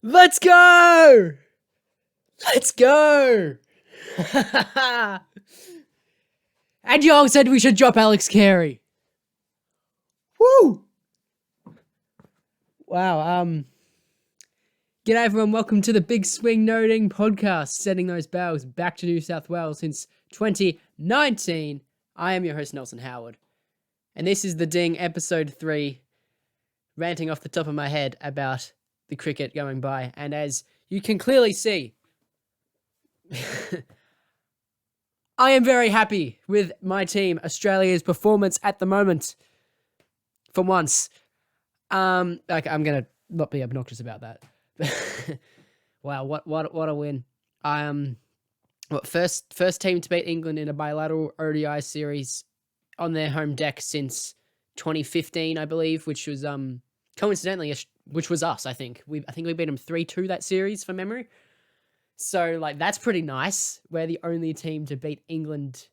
Let's go! Let's go! And y'all said we should drop Alex Carey. Woo! Wow, g'day everyone, welcome to the Big Swing Noting podcast, sending those bells back to New South Wales since 2019. I am your host, Nelson Howard, and this is the Ding Ep.3, ranting off the top of my head about the cricket going by. And as you can clearly see, I am very happy with my team, Australia's performance at the moment. For once. I'm gonna not be obnoxious about that. Wow, what a win. First team to beat England in a bilateral ODI series on their home deck since 2015, I believe, which was coincidentally which was us, I think. I think we beat them 3-2 that series from memory. So that's pretty nice. We're the only team to beat England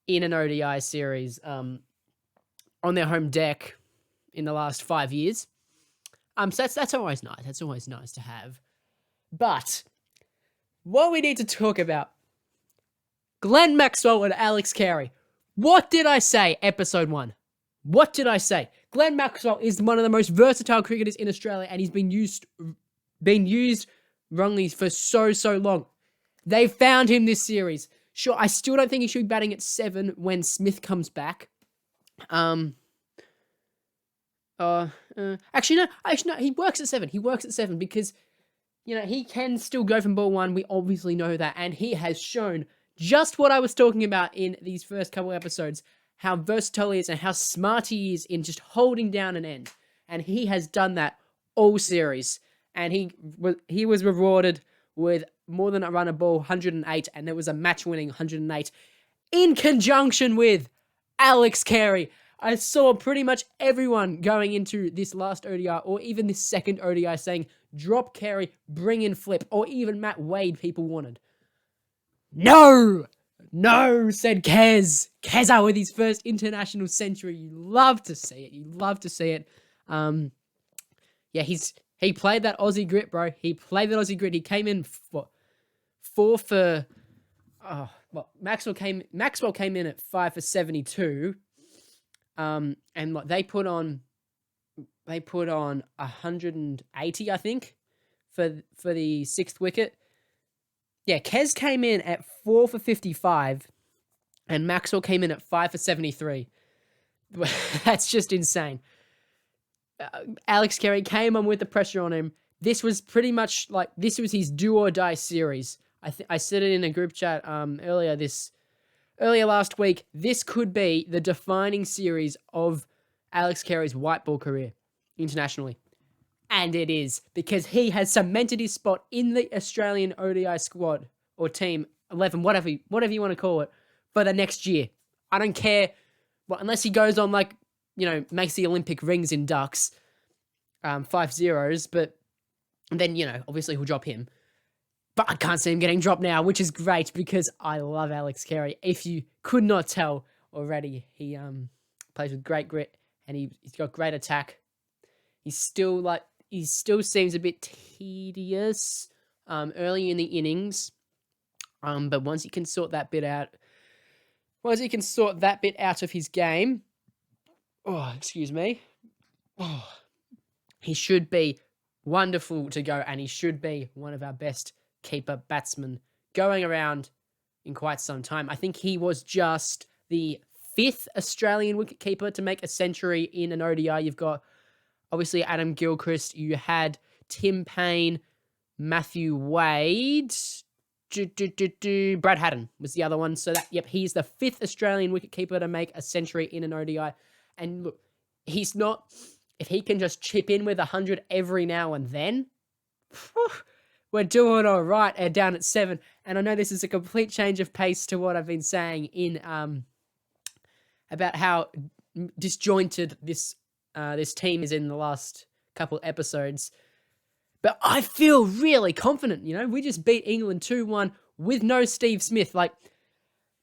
in an ODI series on their home deck in the last 5 years. So that's always nice. That's always nice to have. But what we need to talk about, Glenn Maxwell and Alex Carey. What did I say, episode 1? What did I say? Glenn Maxwell is one of the most versatile cricketers in Australia, and he's been used wrongly for so long. They found him this series. Sure, I still don't think he should be batting at 7 when Smith comes back. Actually, no, he works at 7. He works at 7 because, he can still go from ball 1. We obviously know that. And he has shown just what I was talking about in these first couple episodes, how versatile he is and how smart he is in just holding down an end. And he has done that all series. And he was rewarded with more than a run of ball, 108, and there was a match-winning 108 in conjunction with Alex Carey. I saw pretty much everyone going into this last ODI or even this second ODI saying, drop Carey, bring in Flip, or even Matt Wade people wanted. No, said Kez. Keza with his first international century. You love to see it. He played that Aussie grit, bro. He came in for 4 for... Maxwell came in at 5 for 72. And they put on 180, I think, for the 6th wicket. Yeah, Kez came in at 4 for 55, and Maxwell came in at 5 for 73. That's just insane. Alex Carey came on with the pressure on him. This was pretty much this was his do or die series. I said it in a group chat earlier last week. This could be the defining series of Alex Carey's white ball career internationally. And it is, because he has cemented his spot in the Australian ODI squad or team 11, whatever you want to call it, for the next year. I don't care, unless he goes on makes the Olympic rings in ducks, 5 zeros, but then, obviously he'll drop him. But I can't see him getting dropped now, which is great because I love Alex Carey. If you could not tell already, he plays with great grit and he's got great attack. He still seems a bit tedious early in the innings, but once he can sort that bit out of his game, he should be wonderful to go, and he should be one of our best keeper batsmen going around in quite some time. I think he was just the 5th Australian wicketkeeper to make a century in an ODI. You've got obviously Adam Gilchrist, you had Tim Payne, Matthew Wade, Brad Haddon was the other one. So he's the 5th Australian wicketkeeper to make a century in an ODI. And look, if he can just chip in with 100 every now and then, we're doing all right down at 7. And I know this is a complete change of pace to what I've been saying in about how disjointed this team is in the last couple episodes. But I feel really confident, We just beat England 2-1 with no Steve Smith.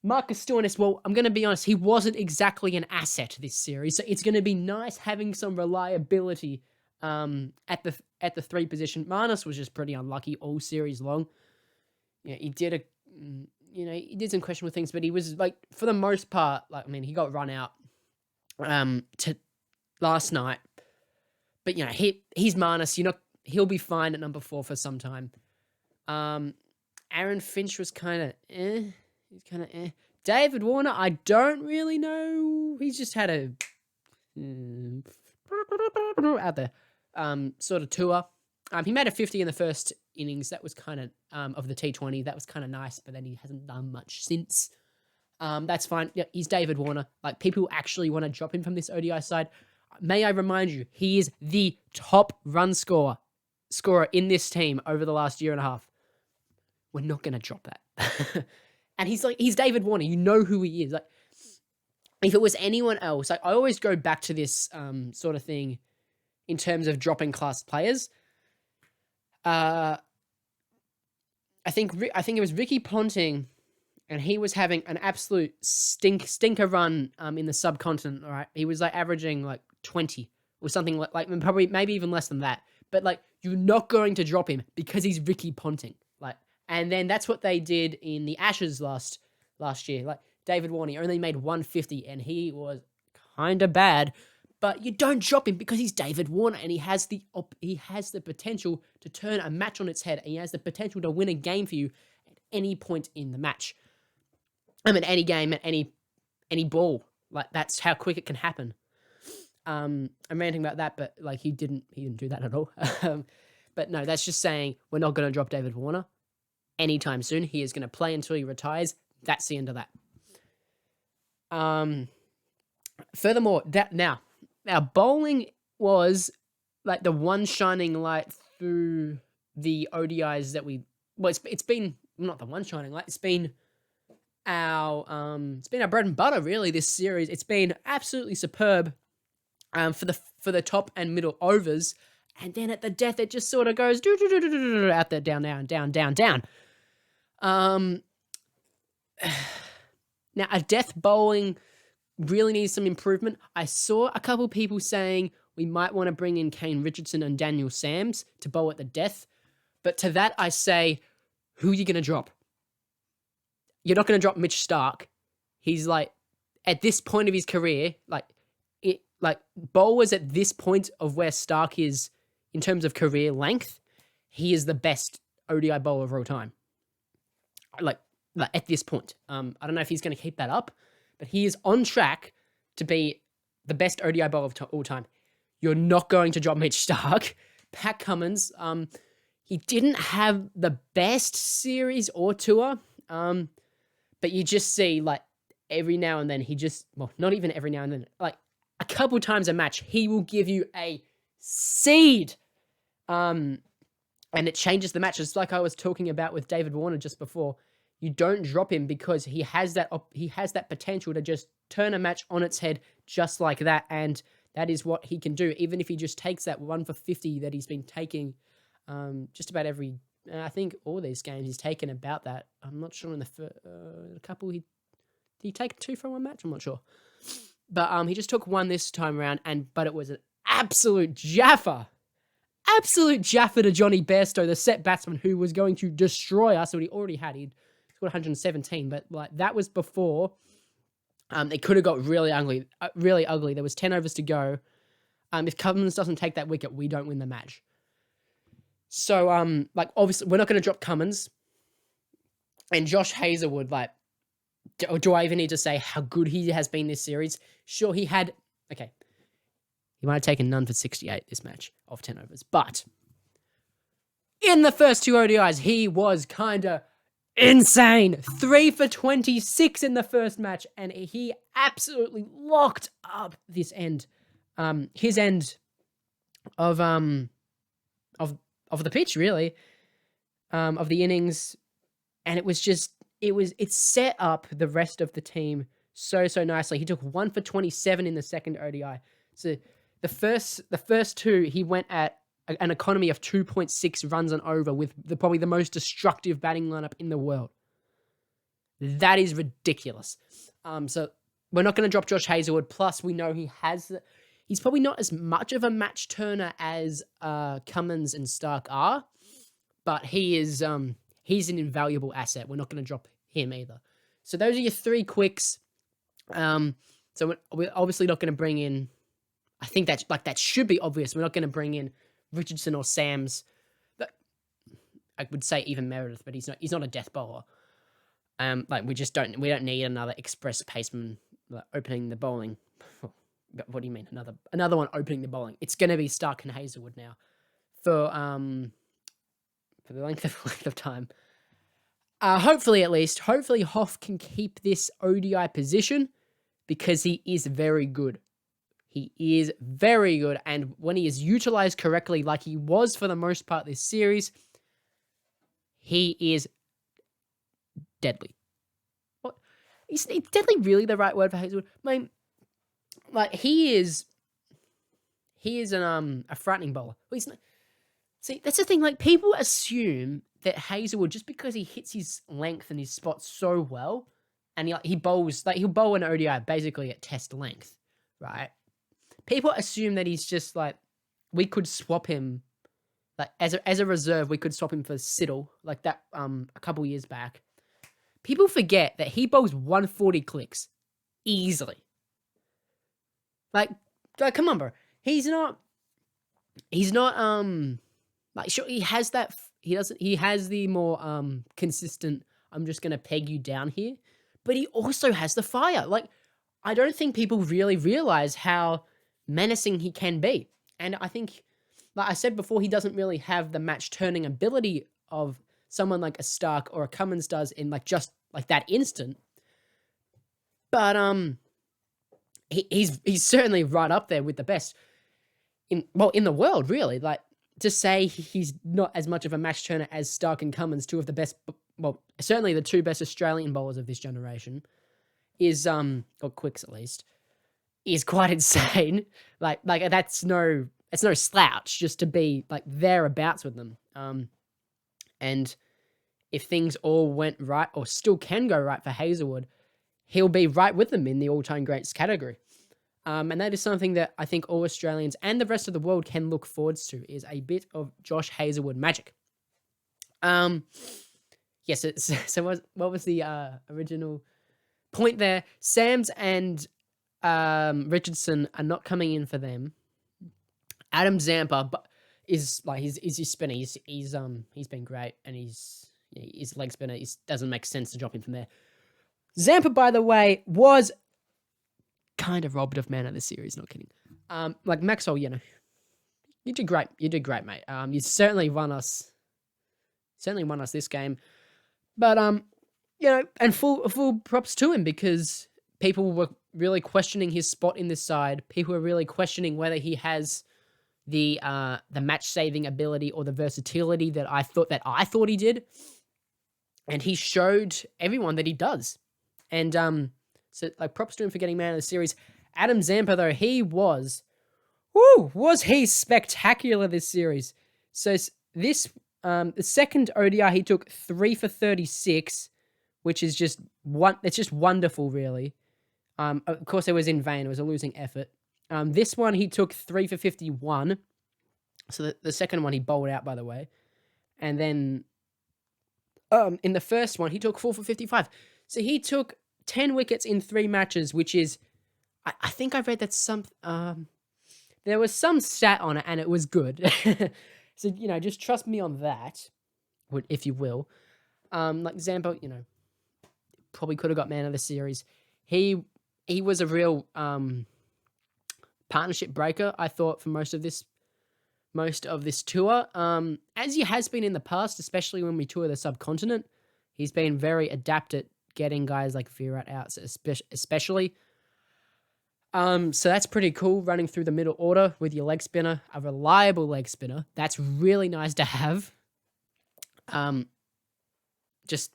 Marcus Stoinis, well, I'm going to be honest, he wasn't exactly an asset this series. So it's going to be nice having some reliability at the 3 position. Marnus was just pretty unlucky all series long. He did he did some questionable things, but he was like, for the most part, he got run out to last night. But he's Marnus. He'll be fine at number 4 for some time. Aaron Finch was kind of He's kind of David Warner, I don't really know. He's just had a out there sort of tour. He made a 50 in the first innings. That was kind of the T20. That was kind of nice, but then he hasn't done much since. That's fine. Yeah, he's David Warner. Like, people actually want to drop him from this ODI side. May I remind you, he is the top run scorer in this team over the last year and a half. We're not going to drop that. And he's David Warner. You know who he is. Like, if it was anyone else, I always go back to this sort of thing in terms of dropping class players. I think it was Ricky Ponting, and he was having an absolute stinker run in the subcontinent. All right, he was averaging 20 or something probably maybe even less than that. But you're not going to drop him because he's Ricky Ponting. And then that's what they did in the Ashes last year. David Warner only made 150, and he was kind of bad. But you don't drop him because he's David Warner, and he has the potential to turn a match on its head, and he has the potential to win a game for you at any point in the match. Any game, at any ball. That's how quick it can happen. I'm ranting about that, but he didn't do that at all. But no, that's just saying we're not going to drop David Warner anytime soon. He is going to play until he retires. That's the end of that. Furthermore, now bowling was the one shining light through the ODIs that it's been not the one shining light. It's been our bread and butter really this series. It's been absolutely superb for the top and middle overs, and then at the death it just sort of goes out there, down. Now, a death bowling really needs some improvement. I saw a couple people saying we might want to bring in Kane Richardson and Daniel Sams to bowl at the death. But to that, I say, who are you going to drop? You're not going to drop Mitch Starc. He's at this point of his career, bowlers at this point of where Starc is in terms of career length, he is the best ODI bowler of all time. At this point. I don't know if he's going to keep that up, but he is on track to be the best ODI bowler of all time. You're not going to drop Mitch Starc. Pat Cummins, he didn't have the best series or tour, but you just see every now and then not even every now and then, a couple times a match, he will give you a seed. And it changes the match. It's like I was talking about with David Warner just before. You don't drop him because he has that potential to just turn a match on its head just like that, and that is what he can do. Even if he just takes that 1 for 50 that he's been taking, just about every. I think all these games he's taken about that. I'm not sure in the a couple did he take 2 from one match? I'm not sure, but he just took 1 this time around, but it was an absolute jaffa. Absolute jaffa to Johnny Bairstow, the set batsman who was going to destroy us. What he already had. He'd scored 117, but that was before. It could have got really ugly. There was 10 overs to go. If Cummins doesn't take that wicket, we don't win the match. So, obviously, we're not going to drop Cummins. And Josh Hazlewood, do I even need to say how good he has been this series? Sure, he might have taken none for 68 this match of 10 overs. But in the first 2 ODIs, he was kind of insane. 3 for 26 in the first match, and he absolutely locked up this end. His end of the pitch, really. Of the innings. And it set up the rest of the team so nicely. He took 1 for 27 in the second ODI. So the first 2, he went at an economy of 2.6 runs and over with probably the most destructive batting lineup in the world. That is ridiculous. So we're not going to drop Josh Hazlewood. Plus, we know he has He's probably not as much of a match turner as Cummins and Stark are, but he's an invaluable asset. We're not going to drop him either. So those are your 3 quicks. So we're obviously not going to bring in. I think that should be obvious. We're not going to bring in Richardson or Sams. But I would say even Meredith, but he's not a death bowler. We don't need another express paceman opening the bowling. What do you mean another one opening the bowling? It's going to be Stark and Hazelwood now for the length of time. Hopefully Hoff can keep this ODI position because he is very good. He is very good, and when he is utilized correctly, like he was for the most part this series, he is deadly. What? Is deadly really the right word for Hazelwood? I mean, like he is a frightening bowler. Well, he's not, see, that's the thing. Like people assume that Hazelwood, just because he hits his length and his spot so well, and he'll bowl an ODI basically at test length, right? People assume that he's just like, we could swap him, like as a reserve, we could swap him for Siddle, like that a couple years back. People forget that he bowls 140 clicks easily. Like come on, bro. He's not like sure he has that he has the more consistent, I'm just gonna peg you down here, but he also has the fire. Like I don't think people really realize how menacing he can be. And I think, like I said before, he doesn't really have the match turning ability of someone like a Stark or a Cummins does in like just like that instant. But he's certainly right up there with the best in the world, really. Like to say he's not as much of a match turner as Stark and Cummins, two of the best, certainly the 2 best Australian bowlers of this generation, is or quicks at least, is quite insane. Like it's no slouch just to be like thereabouts with them. And if things all went right or still can go right for Hazelwood, he'll be right with them in the all-time greats category. And that is something that I think all Australians and the rest of the world can look forwards to, is a bit of Josh Hazelwood magic. Yes. So what was the original point there? Sams and Richardson are not coming in for them. Adam Zampa is like he's your spinner. He's been great, and he's leg spinner. It doesn't make sense to drop him from there. Zampa, by the way, was kind of robbed of man of the series. Not kidding. Like Maxwell, you did great. You did great, mate. You certainly won us this game. But and full props to him, because people were really questioning his spot in this side. People were really questioning whether he has the match saving ability or the versatility that I thought he did. And he showed everyone that he does. And so like props to him for getting man of the series. Adam Zampa, though, was he spectacular this series. So this the second ODI he took 3 for 36, which is just wonderful, really. Of course, it was in vain. It was a losing effort. This one, he took 3 for 51. So the second one, he bowled out, by the way. And then in the first one, he took 4 for 55. So he took 10 wickets in 3 matches, which is, I think I read that there was some stat on it, and it was good. So, just trust me on that, if you will. Like Zampa, probably could have got man of the series. He was a real partnership breaker, I thought, for most of this tour. As he has been in the past, especially when we tour the subcontinent, he's been very adept at getting guys like Virat out, especially. So that's pretty cool, running through the middle order with your leg spinner, a reliable leg spinner. That's really nice to have. Just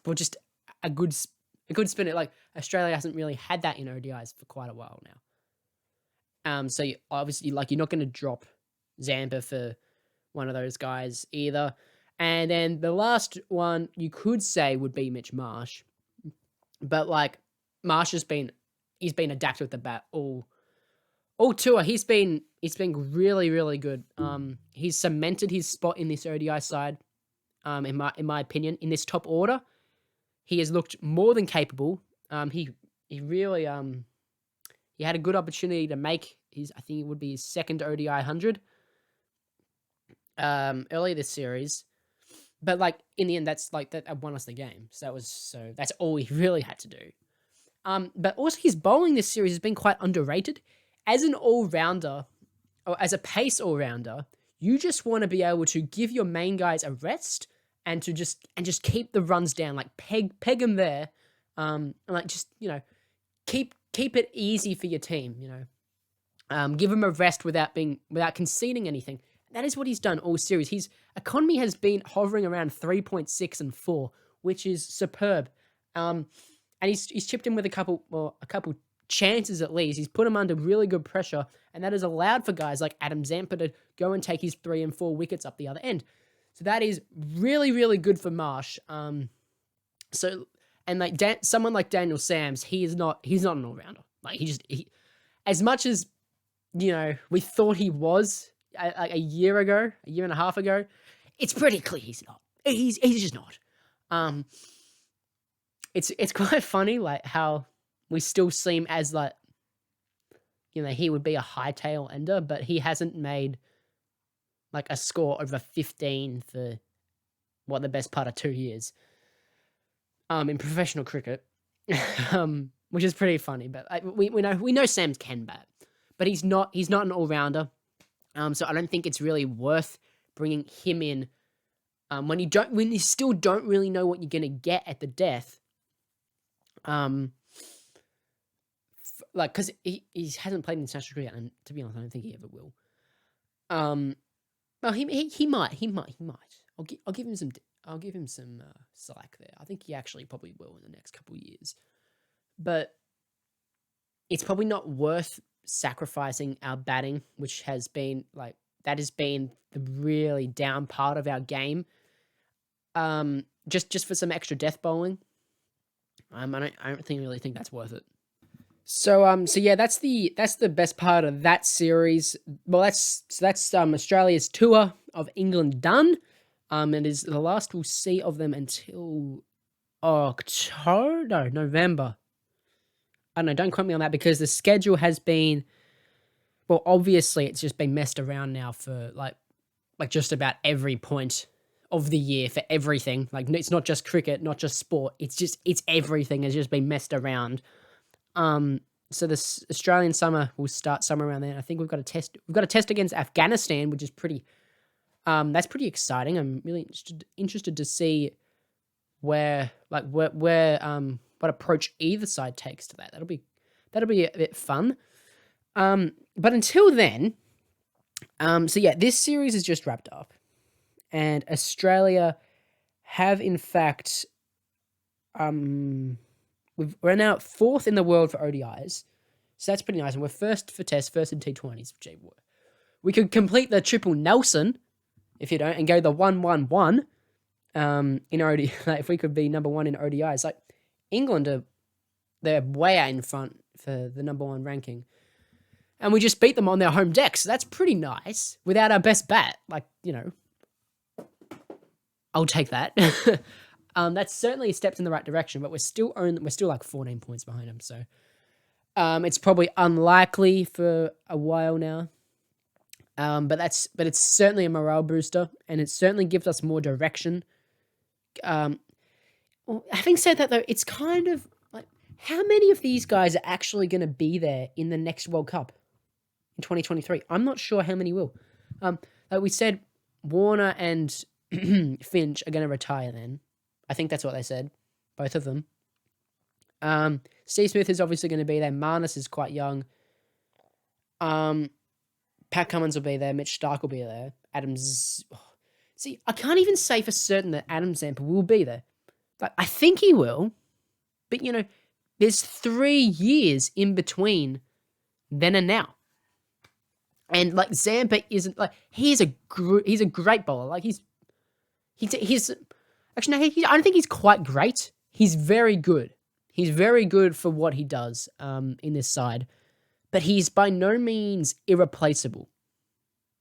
a good spinner. Like Australia hasn't really had that in ODIs for quite a while now. So obviously, you're not going to drop Zampa for one of those guys either. And then the last one you could say would be Mitch Marsh, but like Marsh he's been adapted with the bat all Tua, he's been really, really good. He's cemented his spot in this ODI side. In my opinion, in this top order, he has looked more than capable. He really he had a good opportunity to make I think it would be his second ODI 100 earlier this series. But like in the end, that's like that won us the game. So that's all he really had to do. But also his bowling this series has been quite underrated. As an all-rounder, or as a pace all-rounder, you just want to be able to give your main guys a rest and just keep the runs down, like peg them there, and like just keep it easy for your team. Give them a rest without conceding anything. That is what he's done all series. His economy has been hovering around 3.6 and 4, which is superb. And he's chipped in with a couple chances at least. He's put him under really good pressure, and that has allowed for guys like Adam Zampa to go and take his 3 and 4 wickets up the other end. So that is really, really good for Marsh. Someone like Daniel Sams, he's not an all-rounder. Like he as much as we thought he was a year and a half ago, it's pretty clear he's not. He's just not. It's quite funny like how we still see him as like he would be a high tail ender, but he hasn't made like a score over 15 for the best part of 2 years in professional cricket, which is pretty funny. But we know Sam's can bat, but he's not an all rounder. So I don't think it's really worth bringing him in when you still don't really know what you're gonna get at the death. Because he hasn't played international cricket, and to be honest, I don't think he ever will. Well, he might. I'll give him some slack there. I think he actually probably will in the next couple of years, but it's probably not worth sacrificing our batting, which has been the really down part of our game. Just for some extra death bowling. I don't really think that's worth it. So yeah, that's the best part of that series. Well, that's Australia's tour of England done. It is the last we'll see of them until November. I don't know, don't quote me on that because the schedule has been, well, obviously it's just been messed around now for like just about every point of the year for everything. Like it's not just cricket, not just sport. It's everything has just been messed around. So this Australian summer will start somewhere around there. I think we've got a test against Afghanistan, which is that's pretty exciting. I'm really interested to see what approach either side takes to that. That'll be a bit fun. But until then, so yeah, this series is just wrapped up, and Australia have in fact, we're now 4th in the world for ODIs, so that's pretty nice, and we're first for Tests, first in T20s. We could complete the triple Nelson if you don't, and go the 1-1-1 in ODI. Like, if we could be number 1 in ODIs, like England they're way out in front for the number 1 ranking, and we just beat them on their home deck. So that's pretty nice without our best bat. Like I'll take that. That's certainly steps in the right direction, but we're still like 14 points behind them. So it's probably unlikely for a while now. But it's certainly a morale booster, and it certainly gives us more direction. Having said that, though, it's kind of like, how many of these guys are actually going to be there in the next World Cup in 2023? I'm not sure how many will. Like we said, Warner and Finch are going to retire then. I think that's what they said, both of them. Steve Smith is obviously going to be there. Marnus is quite young. Pat Cummins will be there. Mitch Stark will be there. See, I can't even say for certain that Adam Zampa will be there. Like, I think he will, but there's 3 years in between then and now. And like Zampa isn't like he's a great bowler. Like he's actually no, I don't think he's quite great. He's very good. He's very good for what he does in this side. but he's by no means irreplaceable.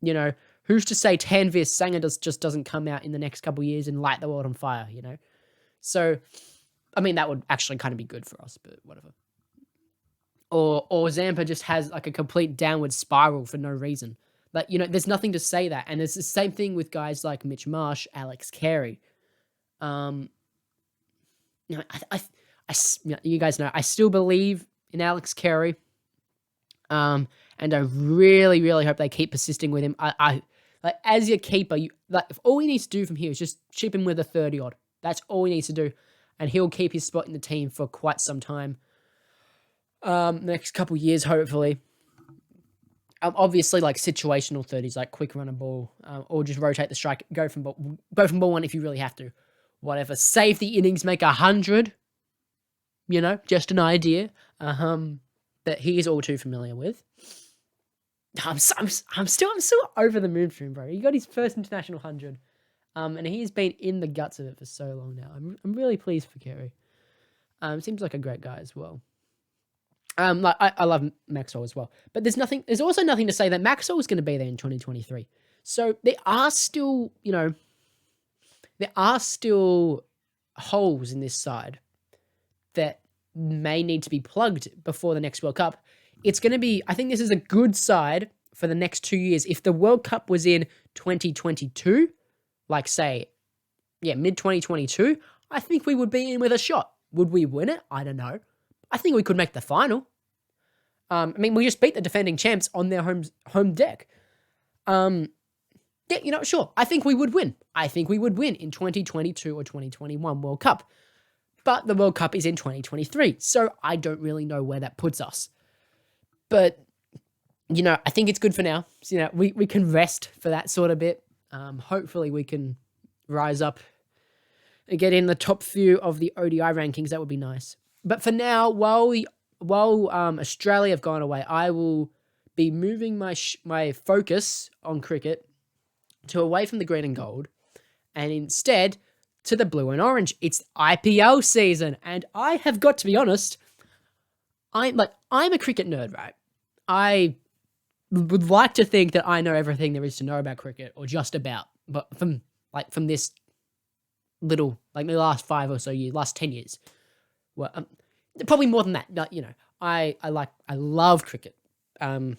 You know, who's to say Tanvir Sanger just doesn't come out in the next couple of years and light the world on fire, you know? So, I mean, that would actually kind of be good for us, but whatever. Or Zampa just has like a complete downward spiral for no reason. Like, you know, there's nothing to say that. And it's the same thing with guys like Mitch Marsh, Alex Carey. You know, you guys know, I still believe in Alex Carey. And I really, really hope they keep persisting with him. I like, as your keeper, if all he needs to do from here is just chip him with a 30 odd. That's all he needs to do, and he'll keep his spot in the team for quite some time. Next couple years, hopefully. Obviously, like situational 30s, like quick run a ball, or just rotate the strike, go from ball one if you really have to. Whatever. Save the innings, make 100. You know, just an idea. That he is all too familiar with. I'm still over the moon for him, bro. He got his first international 100, and he's been in the guts of it for so long now. I'm really pleased for Carey. Seems like a great guy as well. Like I love Maxwell as well, but there's also nothing to say that Maxwell is going to be there in 2023. So there are still, you know, holes in this side that may need to be plugged before the next World Cup. It's going to be, I think this is a good side for the next 2 years. If the World Cup was in 2022, like say, mid 2022, I think we would be in with a shot. Would we win it? I don't know. I think we could make the final. I mean, we just beat the defending champs on their home deck. Yeah, you know, sure. I think we would win. I think we would win in 2022 or 2021 World Cup. But the World Cup is in 2023, so I don't really know where that puts us. But, you know, I think it's good for now. So, you know, we can rest for that sort of bit. Hopefully we can rise up and get in the top few of the ODI rankings. That would be nice. But for now, while Australia have gone away, I will be moving my focus on cricket to away from the green and gold, and instead to the blue and orange. It's IPL season, and I have got to be honest, I'm a cricket nerd, right? I would like to think that I know everything there is to know about cricket, or just about, but from this little, like the last 5 or so years, last 10 years, well, probably more than that. But, you know, I love cricket. I'll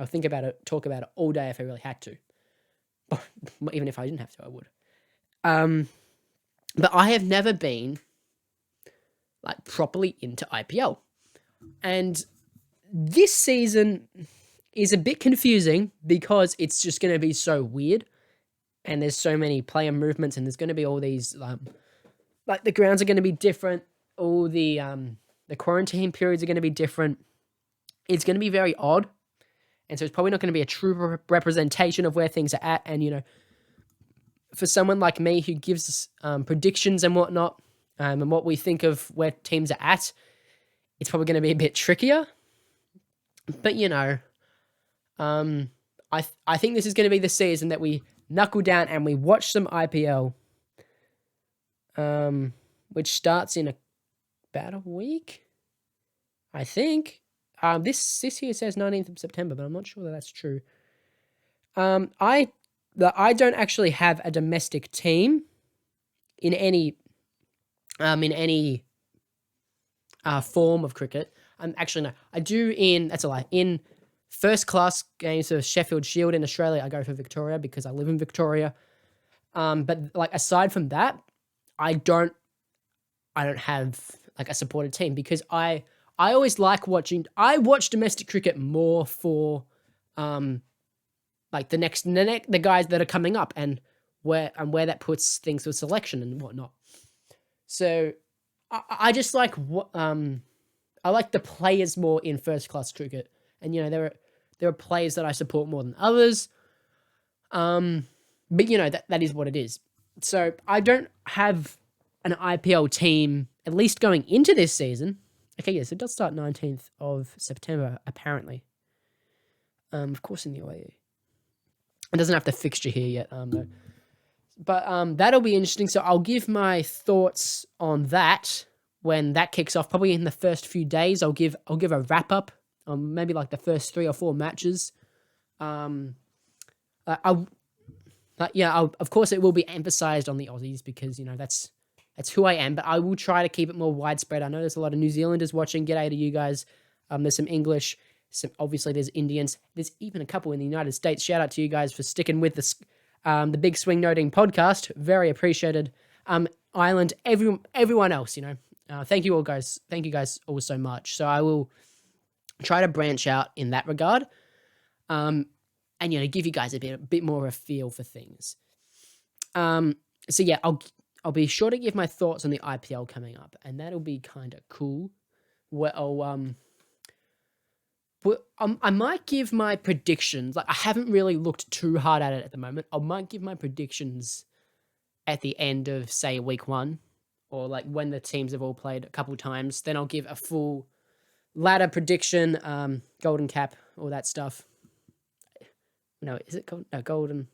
think about it, talk about it all day if I really had to. Even if I didn't have to, I would. But I have never been like properly into IPL. And this season is a bit confusing because it's just going to be so weird. And there's so many player movements, and there's going to be all these, like the grounds are going to be different. All the quarantine periods are going to be different. It's going to be very odd. And so it's probably not going to be a true representation of where things are at. And, you know, for someone like me who gives predictions and whatnot, and what we think of where teams are at, it's probably going to be a bit trickier. But, you know, I think this is going to be the season that we knuckle down and we watch some IPL, which starts in about a week, I think. This here says 19th of September, but I'm not sure that that's true. I don't actually have a domestic team in any form of cricket. Actually, no, I do that's a lie. In first class games of Sheffield Shield in Australia, I go for Victoria because I live in Victoria. But like aside from that, I don't have like a supported team because I always like watching. I watch domestic cricket more for like the guys that are coming up and where that puts things with selection and whatnot. So I just like I like the players more in first class cricket, and you know there are players that I support more than others. But you know that is what it is. So I don't have an IPL team at least going into this season. Okay, yes, it does start 19th of September, apparently. Of course, in the UAE. It doesn't have the fixture here yet, though. But that'll be interesting. So I'll give my thoughts on that when that kicks off. Probably in the first few days, I'll give a wrap up maybe like the first 3 or 4 matches. Of course, it will be emphasized on the Aussies because that's who I am. But I will try to keep it more widespread. I know there's a lot of New Zealanders watching. G'day to you guys. There's some English. Obviously, there's Indians. There's even a couple in the United States. Shout out to you guys for sticking with the Big Swing Noting podcast. Very appreciated. Ireland, everyone else. Thank you all guys. Thank you guys all so much. So I will try to branch out in that regard. And give you guys a bit more of a feel for things. So yeah, I'll be sure to give my thoughts on the IPL coming up, and that'll be kind of cool. Well, I might give my predictions. Like, I haven't really looked too hard at it at the moment. I might give my predictions at the end of, say, week 1, or like when the teams have all played a couple times. Then I'll give a full ladder prediction, golden cap, all that stuff. No, is it gold? No, golden.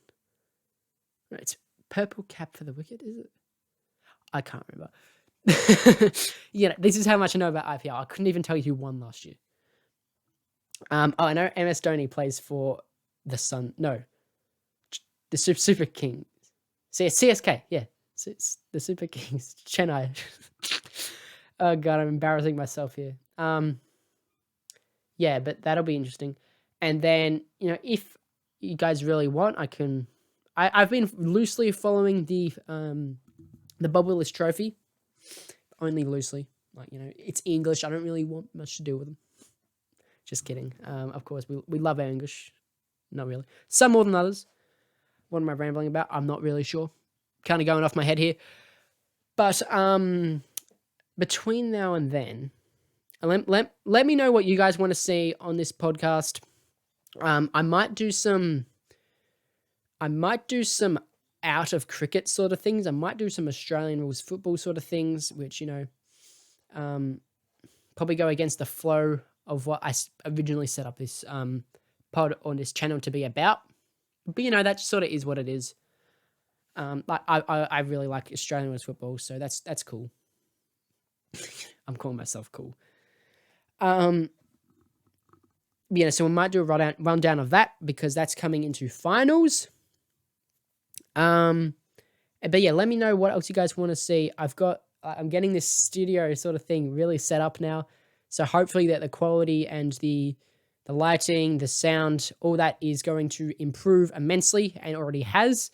No, it's purple cap for the wicket, is it? I can't remember. This is how much I know about IPL. I couldn't even tell you who won last year. I know MS Dhoni plays for the Sun. No, the Super Kings. CSK. Yeah, it's the Super Kings. Chennai. Oh god, I'm embarrassing myself here. Yeah, but that'll be interesting. And then if you guys really want, I've been loosely following the Bob Willis Trophy, only loosely. Like it's English. I don't really want much to do with them. Just kidding. Of course, we love our English. Not really. Some more than others. What am I rambling about? I'm not really sure. Kind of going off my head here. But between now and then, let me know what you guys want to see on this podcast. I might do some out of cricket sort of things. I might do some Australian rules football sort of things, which probably go against the flow of what I originally set up this pod on this channel to be about. But that sort of is what it is. I really like Australian rules football, so that's cool. I'm calling myself cool. So we might do a rundown of that because that's coming into finals. But yeah, let me know what else you guys want to see. I'm getting this studio sort of thing really set up now. So hopefully that the quality and the lighting, the sound, all that is going to improve immensely and already has.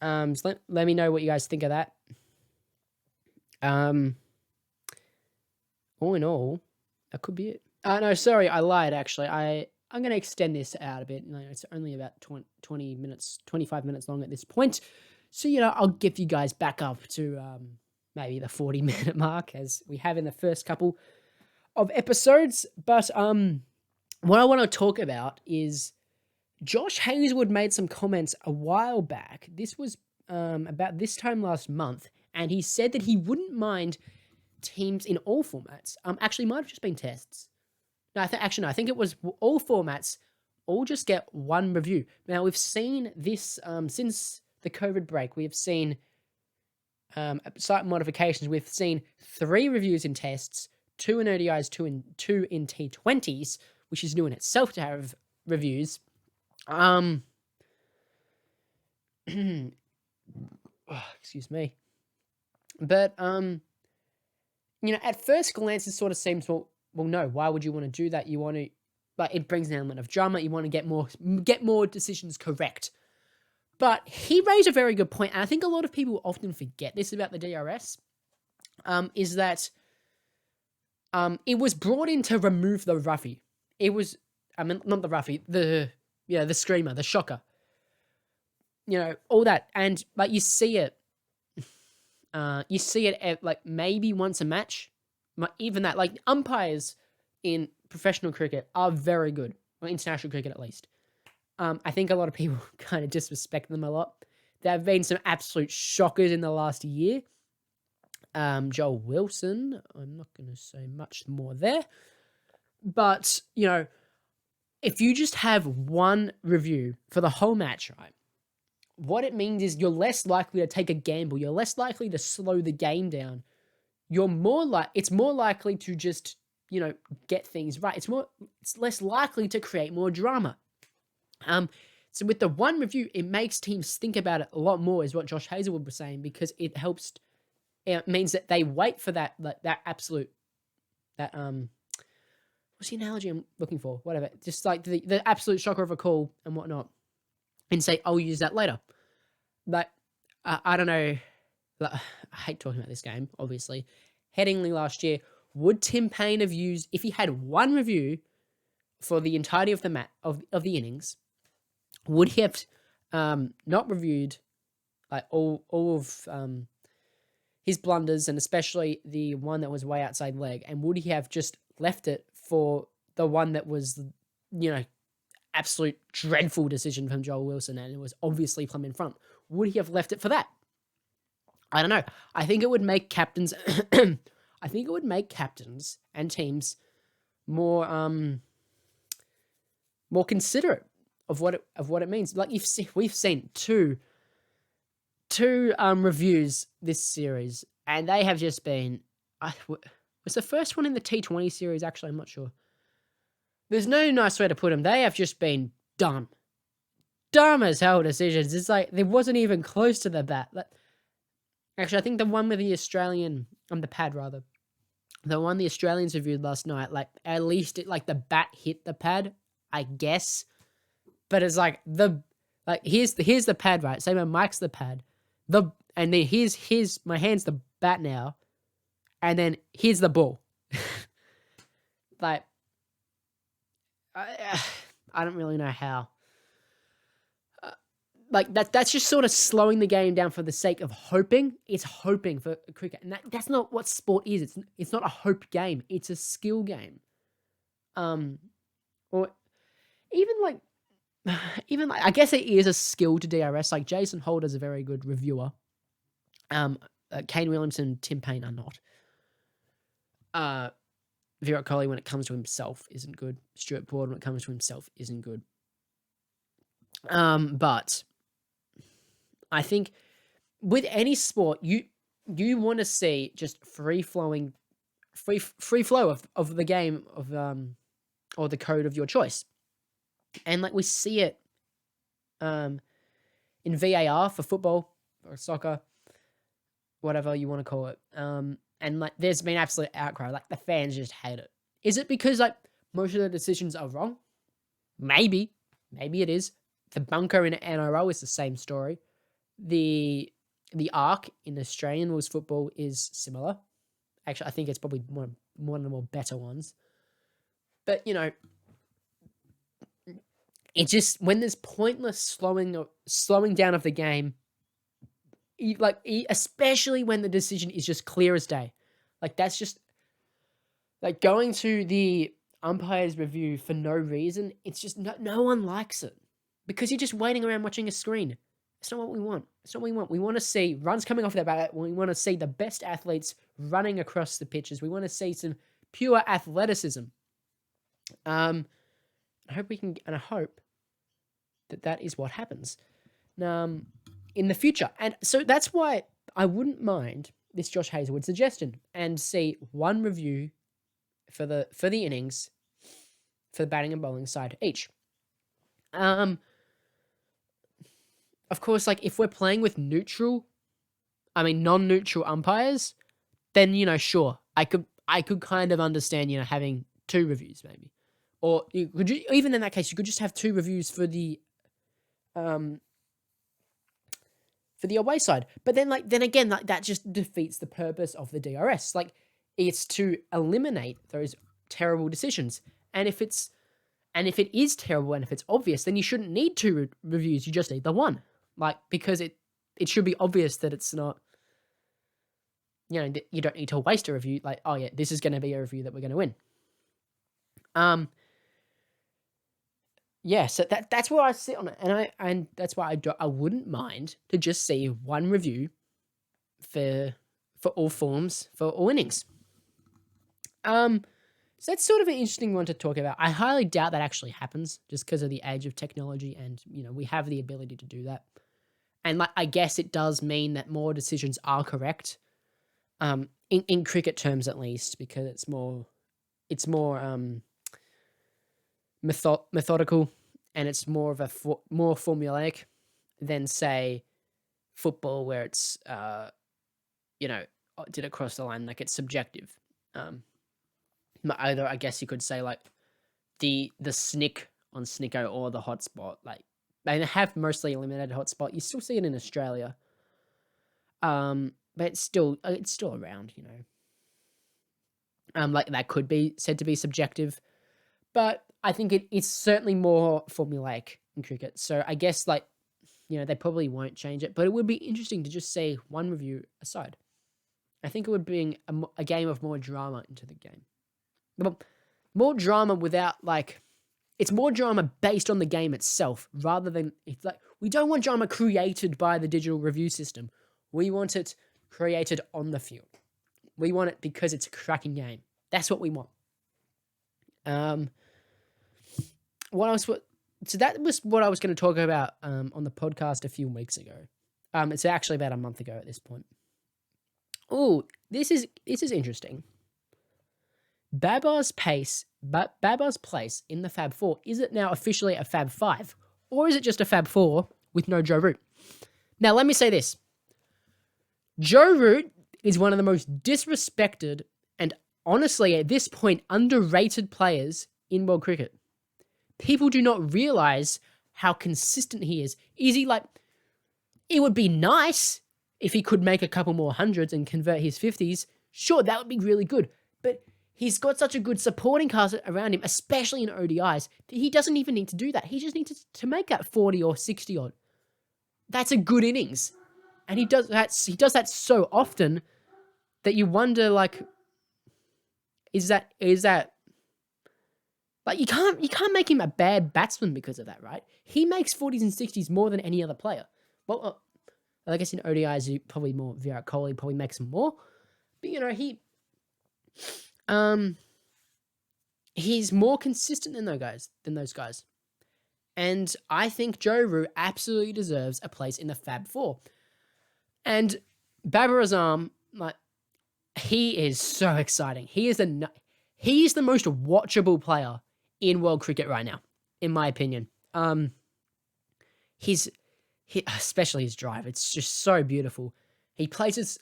So let me know what you guys think of that. All in all, that could be it. No, sorry, I lied actually. I'm going to extend this out a bit. It's only about 20 minutes, 25 minutes long at this point. So, I'll get you guys back up to maybe the 40-minute mark as we have in the first couple of episodes. But what I want to talk about is Josh Hazelwood made some comments a while back. This was about this time last month, and he said that he wouldn't mind teams in all formats. Actually, might have just been tests. No, I think it was all formats, all just get one review. Now, we've seen this since the COVID break. We've seen slight modifications. We've seen 3 reviews in tests, 2 in ODIs, 2 in T20s, which is new in itself to have reviews. Excuse me. But, at first glance, it sort of seems, well, no, why would you want to do that? You want to, it brings an element of drama. You want to get more decisions correct. But he raised a very good point, and I think a lot of people often forget this about the DRS, is that it was brought in to remove the roughie. It was, not the roughie, the screamer, the shocker. All that. And, you see it. You see it at, maybe once a match. Even that, umpires in professional cricket are very good, or international cricket at least. I think a lot of people kind of disrespect them a lot. There have been some absolute shockers in the last year. Joel Wilson, I'm not going to say much more there. But, if you just have one review for the whole match, right, what it means is you're less likely to take a gamble. You're less likely to slow the game down. It's more likely to just get things right. It's less likely to create more drama. So with the one review, it makes teams think about it a lot more, is what Josh Hazelwood was saying, because it means that they wait for that absolute, what's the analogy I'm looking for? Whatever. Just like the absolute shocker of a call and whatnot, and say, I'll use that later. But I don't know. Like, I hate talking about this game, obviously. Headingley last year, would Tim Payne have used, if he had one review for the entirety of of the innings, would he have not reviewed like all of his blunders, and especially the one that was way outside leg, and would he have just left it for the one that was, absolute dreadful decision from Joel Wilson, and it was obviously plumb in front? Would he have left it for that? I don't know. I think it would make captains I think it would make captains and teams more considerate of what it means. Like we've seen two reviews this series, and they have just been. Was the first one in the T20 series? Actually, I'm not sure. There's no nice way to put them. They have just been dumb as hell decisions. It's like there wasn't even close to the bat. Actually, I think the one with the Australian, the pad rather, the one the Australians reviewed last night, like at least the bat hit the pad, I guess. But it's like here's the pad, right? Say my mic's the pad, and then here's my hand's the bat now, and then here's the ball. Like I don't really know how. That's just sort of slowing the game down for the sake of hoping. It's hoping for cricket, and that's not what sport is. It's not a hope game. It's a skill game. Or even I guess it is a skill to DRS. Like Jason Holder's a very good reviewer. Kane Williamson, Tim Payne are not. Virat Kohli, when it comes to himself, isn't good. Stuart Broad, when it comes to himself, isn't good. But I think with any sport, you want to see just free flow of the game or the code of your choice, and we see it in VAR for football or soccer, whatever you want to call it. And there's been absolute outcry. The fans just hate it. Is it because most of the decisions are wrong? Maybe it is. The bunker in NRL is the same story. The arc in Australian rules football is similar. Actually, I think it's probably one of the more better ones. But it's just when there's pointless slowing down of the game, especially when the decision is just clear as day. That's just going to the umpire's review for no reason. It's just no one likes it, because you're just waiting around watching a screen. It's not what we want. We want to see runs coming off the bat. We want to see the best athletes running across the pitches. We want to see some pure athleticism. I hope that is what happens in the future. And so that's why I wouldn't mind this Josh Hazelwood suggestion and see one review for the innings for the batting and bowling side each. Of course, if we're playing with non-neutral umpires, then sure, I could kind of understand having two reviews maybe, or even in that case you could just have two reviews for the away side. But then again, that just defeats the purpose of the DRS. It's to eliminate those terrible decisions. And if it is terrible and if it's obvious, then you shouldn't need two reviews. You just need the one. Because it should be obvious that it's not, you don't need to waste a review. Oh yeah, this is going to be a review that we're going to win. Yeah, so that's where I sit on it, and that's why I wouldn't mind to just see one review for all forms, for all innings. So that's sort of an interesting one to talk about. I highly doubt that actually happens, just because of the age of technology, and we have the ability to do that. And I guess it does mean that more decisions are correct, in cricket terms at least, because it's more it's more methodical, and it's more of a more formulaic than, say, football, where it's did it cross the line? Like, it's subjective. Either, I guess you could say, like, the snick on Snicko or the hotspot. Like, they have mostly eliminated hotspot. You still see it in Australia. But it's still around, like, that could be said to be subjective, but I think it's certainly more formulaic in cricket. So I guess, like, they probably won't change it, but it would be interesting to just see one review aside. I think it would bring a game of more drama into the game. More drama without, like, it's more drama based on the game itself, rather than, it's like, we don't want drama created by the digital review system. We want it created on the field. We want it because it's a cracking game. That's what we want. What else? So that was what I was going to talk about on the podcast a few weeks ago. It's actually about a month ago at this point. Oh, this is interesting. Babar's place in the Fab 4, is it now officially a Fab 5? Or is it just a Fab 4 with no Joe Root? Now, let me say this. Joe Root is one of the most disrespected and, honestly, at this point, underrated players in world cricket. People do not realize how consistent he is. Is he, like, it would be nice if he could make a couple more hundreds and convert his 50s. Sure, that would be really good. But he's got such a good supporting cast around him, especially in ODIs, that he doesn't even need to do that. He just needs to make that 40 or 60 odd. That's a good innings. And he does that so often that you wonder, like, is that like, you can't make him a bad batsman because of that, right? He makes 40s and 60s more than any other player. Well, I guess in ODIs, probably more Virat Kohli probably makes them more. But, he's more consistent than those guys. And I think Joe Root absolutely deserves a place in the Fab 4. And Babar Azam, like, he is so exciting. He is the most watchable player in world cricket right now, in my opinion. Especially his drive, it's just so beautiful. He plays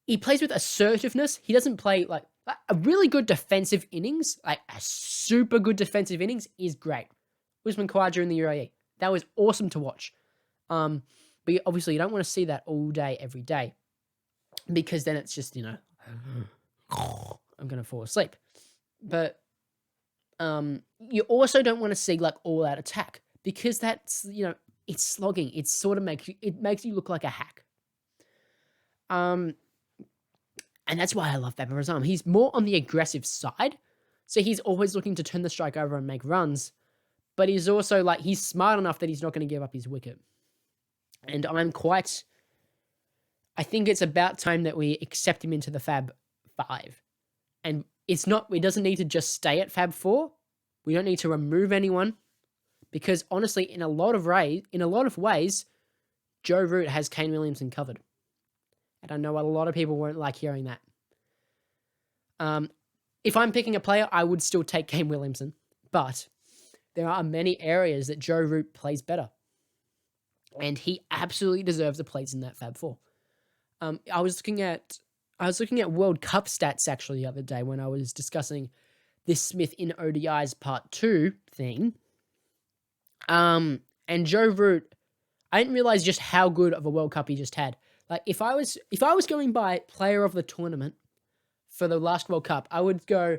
with assertiveness. He doesn't play like a really good defensive innings, like a super good defensive innings is great. Usman Khawaja in the UAE, that was awesome to watch. But obviously you don't want to see that all day, every day, because then it's just, I'm going to fall asleep. But you also don't want to see, like, all out attack, because that's, it's slogging. It sort of makes you look like a hack. And that's why I love Babar Azam. He's more on the aggressive side, so he's always looking to turn the strike over and make runs, but he's also, like, he's smart enough that he's not going to give up his wicket. And I think it's about time that we accept him into the Fab 5. And it doesn't need to just stay at Fab 4. We don't need to remove anyone, because honestly, in a lot of ways, Joe Root has Kane Williamson covered. And I know a lot of people won't like hearing that. If I'm picking a player, I would still take Kane Williamson, but there are many areas that Joe Root plays better. And he absolutely deserves a place in that Fab 4. I was looking at World Cup stats actually the other day when I was discussing this Smith in ODIs Part 2 thing. And Joe Root, I didn't realize just how good of a World Cup he just had. Like, if I was going by player of the tournament for the last World Cup, I would go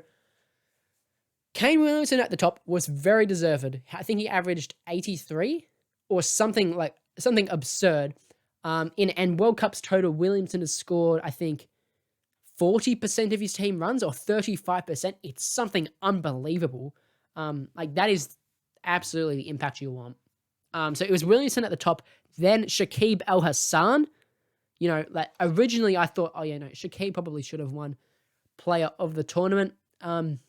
Kane Williamson at the top, was very deserved. I think he averaged 83 or something absurd. In World Cups total, Williamson has scored, I think, 40% of his team runs, or 35%. It's something unbelievable. That is absolutely the impact you want. So it was Williamson at the top, then Shakib Al Hassan. Originally I thought, Shakib probably should have won player of the tournament. And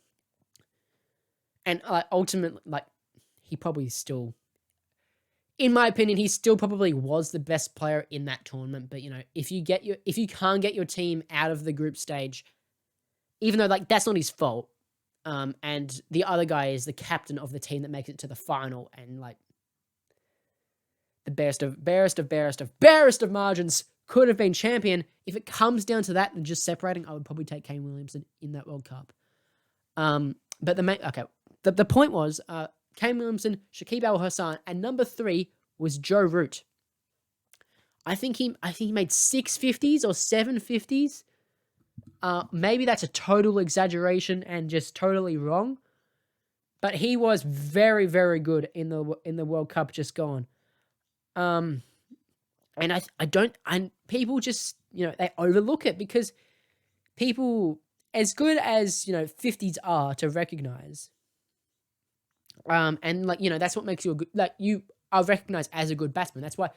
ultimately, he probably still, in my opinion, he still probably was the best player in that tournament. But, if you can't get your team out of the group stage, even though, that's not his fault, And the other guy is the captain of the team that makes it to the final, and like the barest of margins could have been champion. If it comes down to that and just separating, I would probably take Kane Williamson in that World Cup. But the point was Kane Williamson, Shakib Al Hassan, and number 3 was Joe Root. I think he made 650s or 750s. Maybe that's a total exaggeration and just totally wrong. But he was very, very good in the World Cup just gone. And people just, they overlook it because people, as good as, 50s are to recognize, and that's what makes you a good, you are recognized as a good batsman. That's why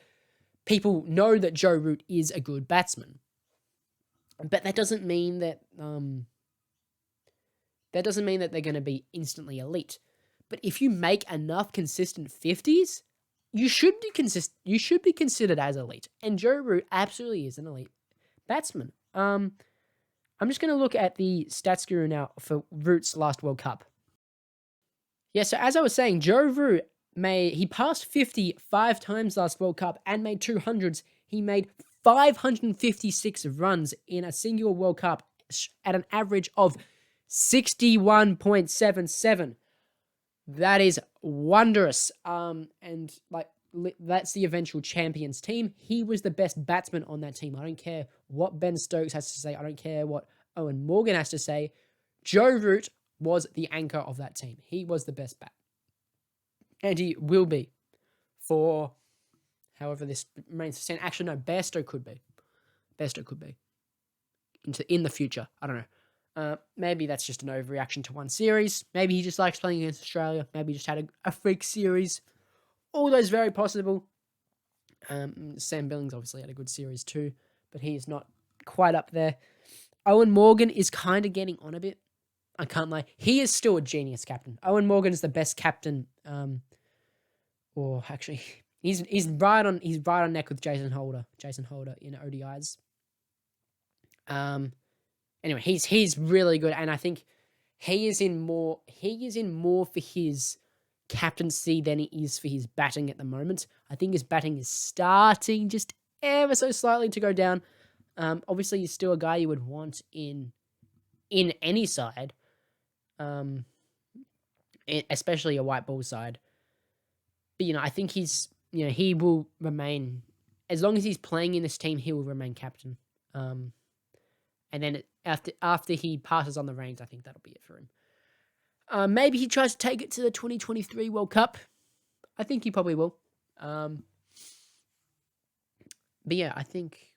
people know that Joe Root is a good batsman. But that doesn't mean that they're going to be instantly elite. But if you make enough consistent 50s, you should be considered as elite. And Joe Root absolutely is an elite batsman. I'm just going to look at the stats guru now for Root's last World Cup. Yeah, so as I was saying, Joe Root he passed 50 5 times last World Cup and made 200s. He made 556 runs in a single World Cup at an average of 61.77. That is wondrous. And that's the eventual champions team. He was the best batsman on that team. I don't care what Ben Stokes has to say. I don't care what Owen Morgan has to say. Joe Root was the anchor of that team. He was the best bat. And he will be for however this remains to stand. Actually, no, Bairstow could be. In the future. I don't know. Maybe that's just an overreaction to one series. Maybe he just likes playing against Australia. Maybe he just had a freak series. All those very possible. Sam Billings obviously had a good series too, but he is not quite up there. Owen Morgan is kind of getting on a bit. I can't lie. He is still a genius captain. Owen Morgan is the best captain. Or actually, he's right on neck with Jason Holder in ODIs. Anyway, he's really good, and I think he is in more for his captaincy than he is for his batting at the moment. I think his batting is starting just ever so slightly to go down. Obviously, he's still a guy you would want in any side, especially a white ball side. But I think he will remain, as long as he's playing in this team, he will remain captain. And then after he passes on the reins, I think that'll be it for him. Maybe he tries to take it to the 2023 World Cup. I think he probably will. But yeah, I think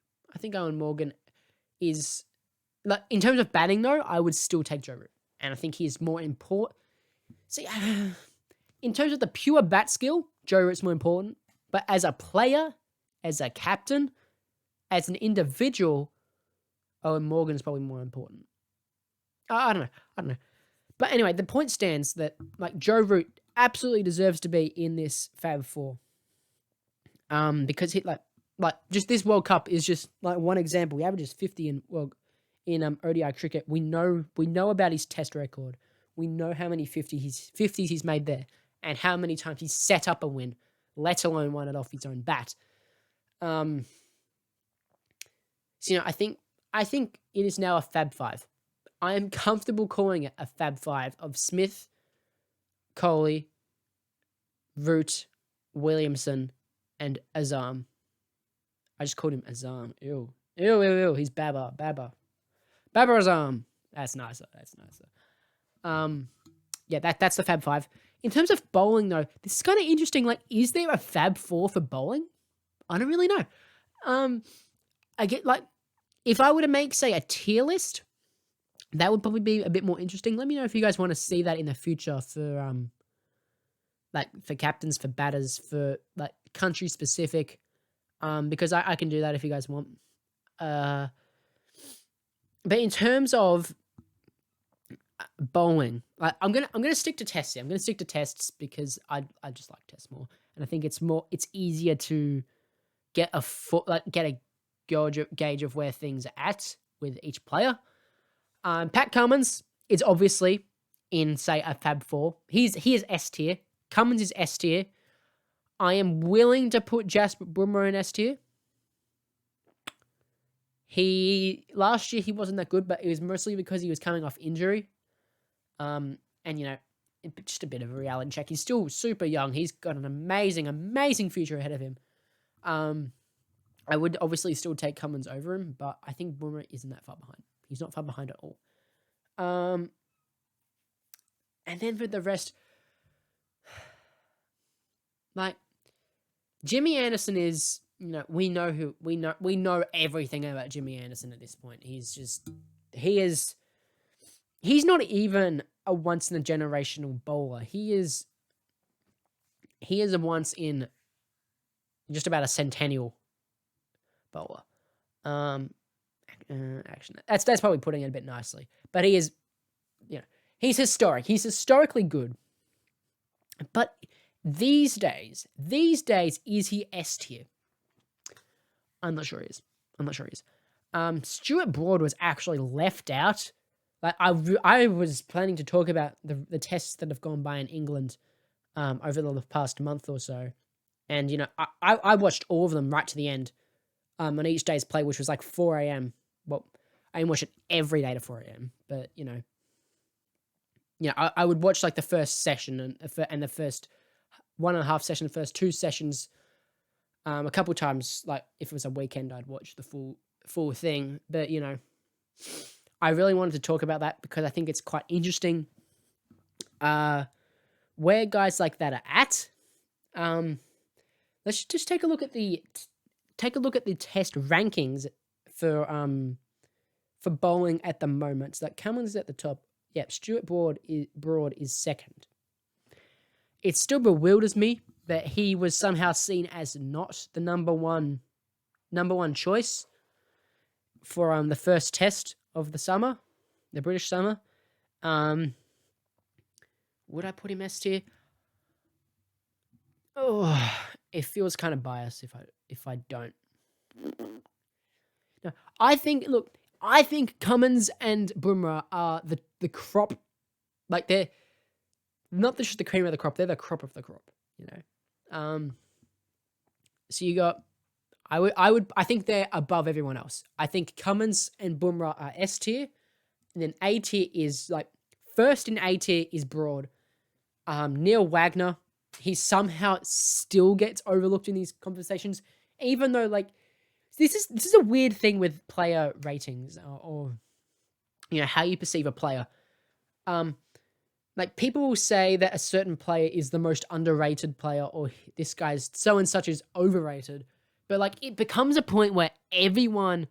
Owen Morgan is, in terms of batting though, I would still take Joe Root, and I think he is more important. See, in terms of the pure bat skill, Joe Root's more important. But as a player, as a captain, as an individual, Owen Morgan is probably more important. I don't know. But anyway, the point stands that Joe Root absolutely deserves to be in this Fab Four. Because he just this World Cup is just one example. He averages 50 in ODI cricket. We know about his Test record. We know how many 50s he's made there, and how many times he's set up a win, let alone won it off his own bat. So I think it is now a Fab Five. I am comfortable calling it a Fab Five of Smith, Kohli, Root, Williamson, and Azam. I just called him Azam. Ew. He's Baba Azam. That's nicer. Yeah, that's the Fab Five. In terms of bowling, though, this is kind of interesting. Is there a Fab Four for bowling? I don't really know. I get if I were to make, say, a tier list, that would probably be a bit more interesting. Let me know if you guys want to see that in the future for for captains, for batters, for country specific. Because I can do that if you guys want. But in terms of bowling, I'm gonna stick to tests here. I'm gonna stick to tests because I just like tests more, and I think it's easier to get a gauge of where things are at with each player. Pat Cummins is obviously in, say, a Fab 4. He is S tier. Cummins is S tier. I am willing to put Jasper Boomer in S tier. Last year he wasn't that good, but it was mostly because he was coming off injury. And just a bit of a reality check. He's still super young. He's got an amazing, amazing future ahead of him. I would obviously still take Cummins over him, but I think Boomer isn't that far behind. He's not far behind at all. And then for the rest, like Jimmy Anderson is, we know everything about Jimmy Anderson at this point. He's not even a once in a generational bowler. He is a once in just about a centennial bowler. Actually, that's probably putting it a bit nicely. But he is, he's historic. He's historically good. But these days, is he S tier? I'm not sure he is. Stuart Broad was actually left out. Like I was planning to talk about the tests that have gone by in England over the past month or so. And, I watched all of them right to the end on each day's play, which was like 4 a.m. Well, I didn't watch it every day to 4 a.m. But, I would watch like the first session and the first 1.5 session, the first 2 sessions a couple times. Like if it was a weekend, I'd watch the full thing. But, I really wanted to talk about that because I think it's quite interesting where guys like that are at. Let's just take a look at the test rankings for bowling at the moment. So that Cummins is at the top. Yep, Stuart Broad is second. It still bewilders me that he was somehow seen as not the number one choice for the first test of the summer, the British summer. Would I put him S tier? Oh, it feels kind of biased if I don't. No, I think Cummins and Bumrah are the crop. Like they're not just the cream of the crop, they're the crop of the crop, So you got I think they're above everyone else. I think Cummins and Bumrah are S tier, and then A tier is like first in A tier is Broad. Neil Wagner, he somehow still gets overlooked in these conversations, even though like this is a weird thing with player ratings or how you perceive a player. Like people will say that a certain player is the most underrated player, or this guy's so and such is overrated. But like it becomes a point where everyone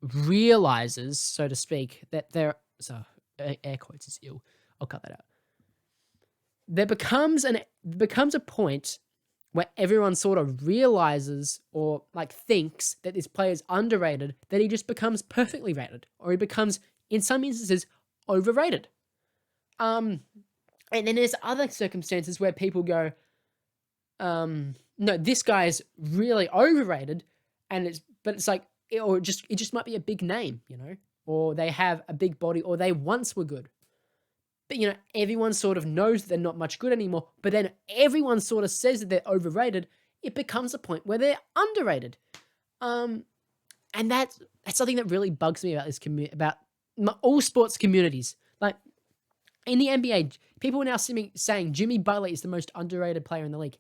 realizes, so to speak, that air quotes is ill. I'll cut that out. There becomes a point where everyone sort of realizes or like thinks that this player is underrated, that he just becomes perfectly rated, or he becomes, in some instances, overrated. And then there's other circumstances where people go, no, this guy is really overrated, and it's like, it just might be a big name, or they have a big body, or they once were good. But, everyone sort of knows they're not much good anymore, but then everyone sort of says that they're overrated. It becomes a point where they're underrated. And that's something that really bugs me about this about all sports communities. Like, in the NBA, people are now saying Jimmy Butler is the most underrated player in the league.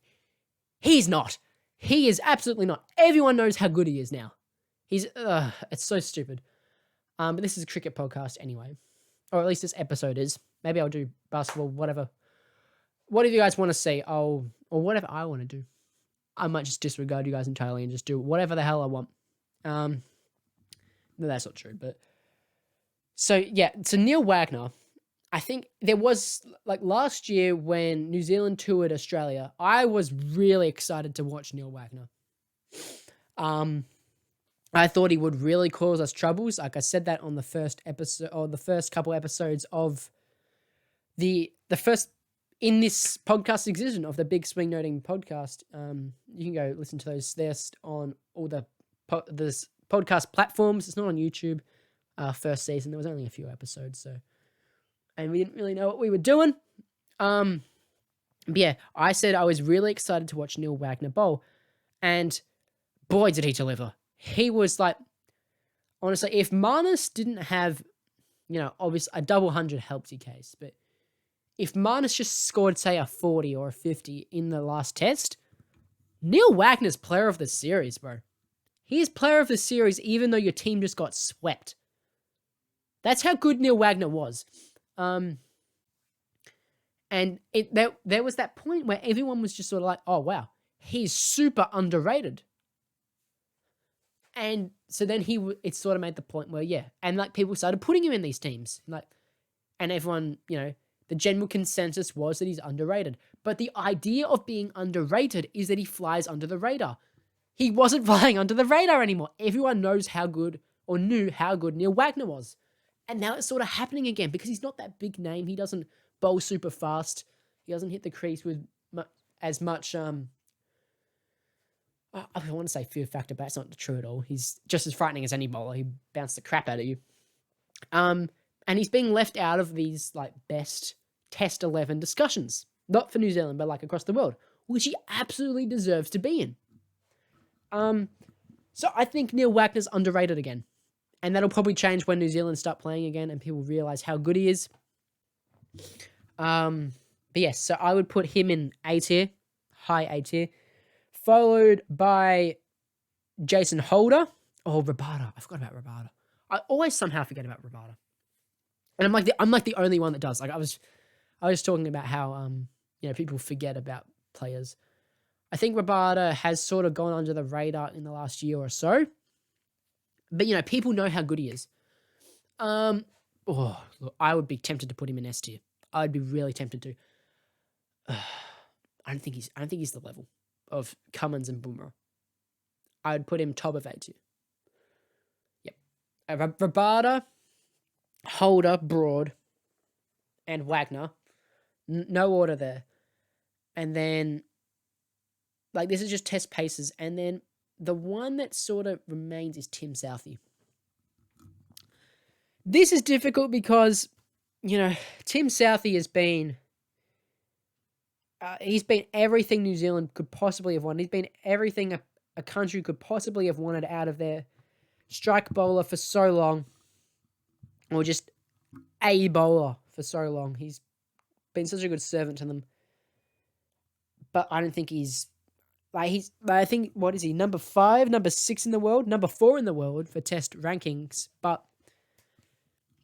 He's not. He is absolutely not. Everyone knows how good he is now. It's so stupid. But this is a cricket podcast anyway. Or at least this episode is. Maybe I'll do basketball, whatever. Whatever you guys want to see, or whatever I want to do. I might just disregard you guys entirely and just do whatever the hell I want. No, that's not true. But so Neil Wagner, I think there was like last year when New Zealand toured Australia, I was really excited to watch Neil Wagner. I thought he would really cause us troubles. Like I said that on the first episode, or the first couple episodes of the first in this podcast existence of the Big Swing Noting podcast. You can go listen to those. They're on all the podcast platforms. It's not on YouTube. First season, there was only a few episodes, so and we didn't really know what we were doing. But yeah, I said I was really excited to watch Neil Wagner bowl, and boy, did he deliver. He was like, honestly, if Marnus didn't have, obviously a double 100 helped your case, but if Marnus just scored, say, a 40 or a 50 in the last test, Neil Wagner's player of the series, bro. He's player of the series even though your team just got swept. That's how good Neil Wagner was. And there was that point where everyone was just sort of like, oh, wow, he's super underrated. And so then it sort of made the point where, yeah, and like people started putting him in these teams. And everyone, the general consensus was that he's underrated. But the idea of being underrated is that he flies under the radar. He wasn't flying under the radar anymore. Everyone knows how good, or knew how good Neil Wagner was. And now it's sort of happening again because he's not that big name. He doesn't bowl super fast. He doesn't hit the crease with as much, I want to say fear factor, but that's not true at all. He's just as frightening as any bowler. He bounced the crap out of you. And he's being left out of these like best Test 11 discussions. Not for New Zealand, but like across the world, which he absolutely deserves to be in. So I think Neil Wagner's underrated again. And that'll probably change when New Zealand start playing again and people realize how good he is. But yes, so I would put him in A tier, high A tier, followed by Jason Holder. Oh, Rabada. I forgot about Rabada. I always somehow forget about Rabada. And I'm like the only one that does. Like I was talking about how people forget about players. I think Rabada has sort of gone under the radar in the last year or so. But people know how good he is. Look, I would be tempted to put him in S tier. I'd be really tempted to. I don't think he's the level of Cummins and Boomer. I'd put him top of A tier. Yep. Rabada, Holder, Broad, and Wagner. No order there. And then, like, this is just test paces. And then the one that sort of remains is Tim Southey. This is difficult because, Tim Southey has been... he's been everything New Zealand could possibly have wanted. He's been everything a country could possibly have wanted out of their strike bowler for so long. Or just a bowler for so long. He's been such a good servant to them. But I don't think I think, what is he? Number 5, number 6 in the world, number 4 in the world for test rankings. But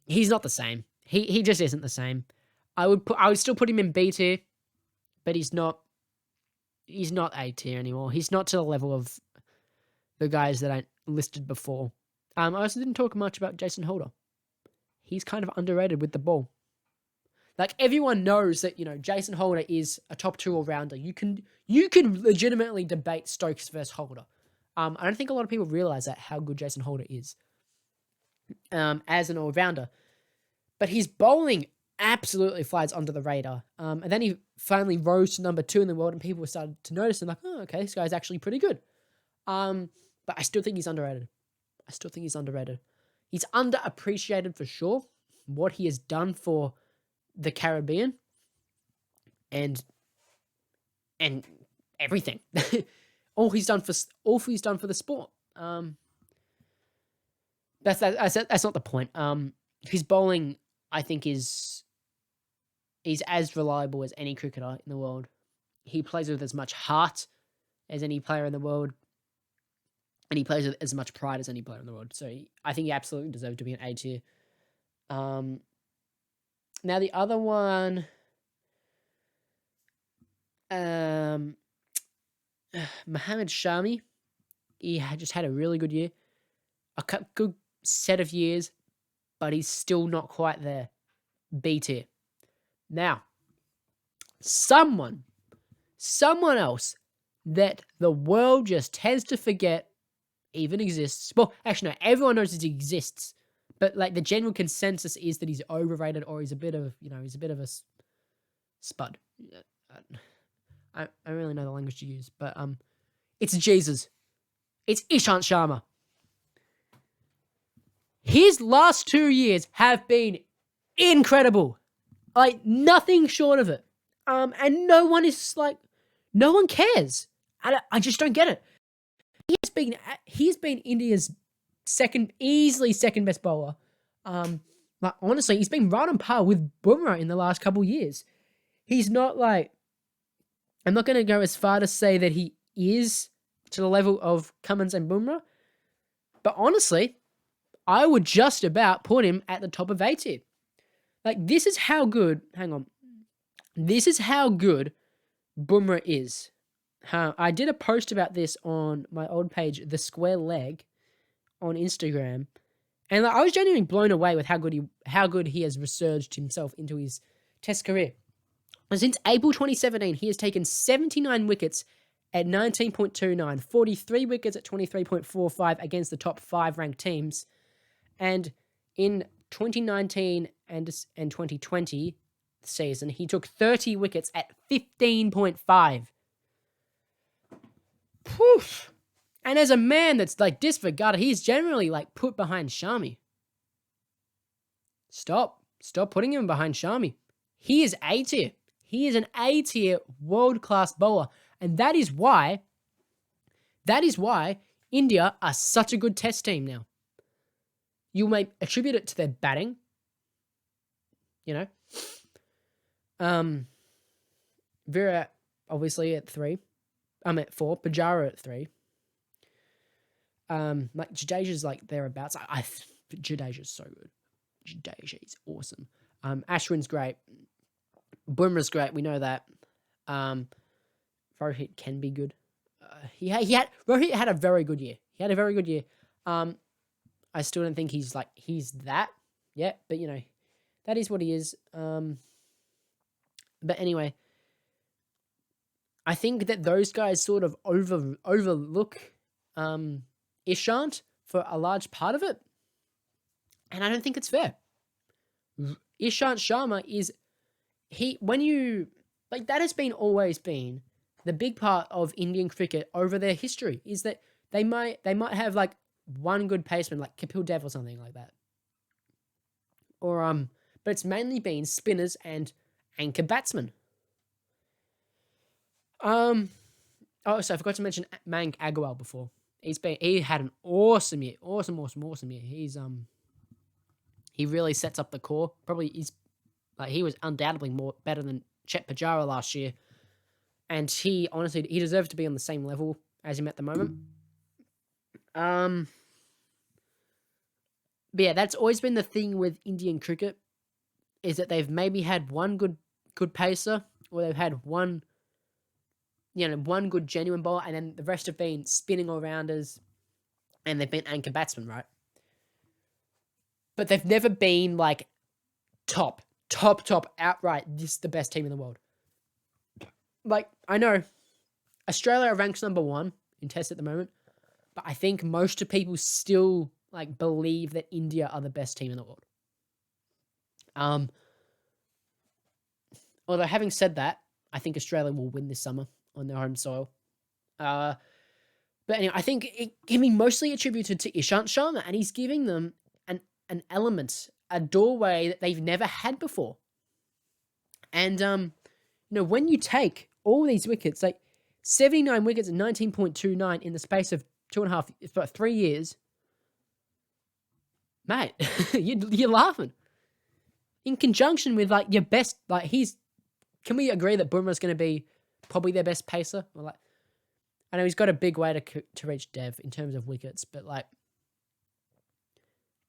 he's not the same. He just isn't the same. I would still put him in B tier, but he's not A tier anymore. He's not to the level of the guys that I listed before. I also didn't talk much about Jason Holder. He's kind of underrated with the ball. Like, everyone knows that, Jason Holder is a top 2 all-rounder. You can legitimately debate Stokes versus Holder. I don't think a lot of people realize that, how good Jason Holder is as an all-rounder. But his bowling absolutely flies under the radar. And then he finally rose to number 2 in the world, and people started to notice and like, oh, okay, this guy's actually pretty good. But I still think he's underrated. He's underappreciated for sure. What he has done for the Caribbean and everything. all he's done for the sport. That's not the point. His bowling, I think, he's as reliable as any cricketer in the world. He plays with as much heart as any player in the world, and he plays with as much pride as any player in the world. So I think he absolutely deserves to be an A tier. Now the other one, Mohammed Shami, he just had a really good year, a good set of years, but he's still not quite there. B tier. Now, someone else that the world just tends to forget even exists. Well, actually, no, everyone knows he exists. But like the general consensus is that he's overrated, or he's a bit of a spud. I don't really know the language to use, but it's Jesus. It's Ishant Sharma. His last 2 years have been incredible. Like, nothing short of it. And no one cares. I just don't get it. He's been India's easily second best bowler. Like, honestly, he's been right on par with Bumrah in the last couple years. He's not like, I'm not going to go as far to say that he is to the level of Cummins and Bumrah, but honestly, I would just about put him at the top of A tier. Like, this is how good, hang on, this is how good Bumrah is. I did a post about this on my old page, The Square Leg, on Instagram, and I was genuinely blown away with how good he has resurged himself into his Test career. Since April 2017, he has taken 79 wickets at 19.29, 43 wickets at 23.45 against the top 5 ranked teams, and in 2019 and 2020 season, he took 30 wickets at 15.5. Poof. And as a man that's like disregarded, he's generally like put behind Shami. Stop putting him behind Shami. He is A tier. He is an A tier world-class bowler. And that is why India are such a good test team now. You may attribute it to their batting, you know. Virat obviously at 3. I'm at 4. Pujara at 3. Like Jadeja's like thereabouts. Jadeja's so good. Jadeja is awesome. Ashwin's great. Bumrah's great. We know that. Rohit can be good. Rohit had a very good year. He had a very good year. I still don't think he's that yet, but you know, that is what he is. But anyway, I think that those guys sort of overlook Ishant for a large part of it, and I don't think it's fair. Ishant Sharma that has always been the big part of Indian cricket over their history, is that they might have like one good paceman like Kapil Dev or something like that, or but it's mainly been spinners and anchor batsmen. Oh, so I forgot to mention Mayank Agarwal before. He had an awesome year, awesome year. He really sets up the core. Probably he was undoubtedly better than Chet Pujara last year, and he deserves to be on the same level as him at the moment. But yeah, that's always been the thing with Indian cricket, is that they've maybe had one good pacer, or they've had one good genuine bowler, and then the rest have been spinning all-rounders, and they've been anchor batsmen, right? But they've never been like top, outright, this is the best team in the world. Like, I know Australia ranks number 1 in Test at the moment, but I think most of people still like believe that India are the best team in the world. Although having said that, I think Australia will win this summer on their home soil. But anyway, I think it can be mostly attributed to Ishant Sharma, and he's giving them an element, a doorway that they've never had before. And when you take all these wickets, like 79 wickets at 19.29 in the space of 3 years, mate, you're laughing. In conjunction with like your best, like can we agree that Bumrah's going to be probably their best pacer? Or like, I know he's got a big way to reach Dev in terms of wickets, but like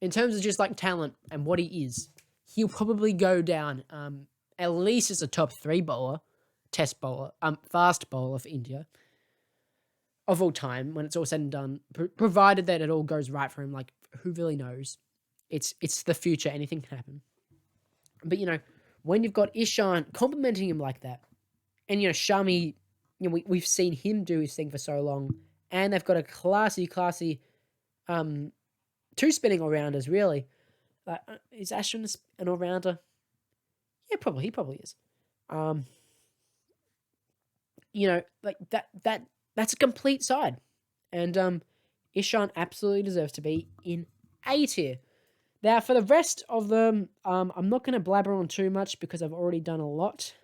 in terms of just like talent and what he is, he'll probably go down at least as a top 3 bowler, test bowler, fast bowler for India of all time when it's all said and done, provided that it all goes right for him. Like, who really knows? It's the future. Anything can happen. But, when you've got Ishant complimenting him like that, and, Shami, we've seen him do his thing for so long, and they've got a classy, 2 spinning all-rounders, really. Is Ashwin an all-rounder? Yeah, probably. He probably is. Like that's a complete side. And Ishant absolutely deserves to be in A tier. Now, for the rest of them, I'm not going to blabber on too much because I've already done a lot.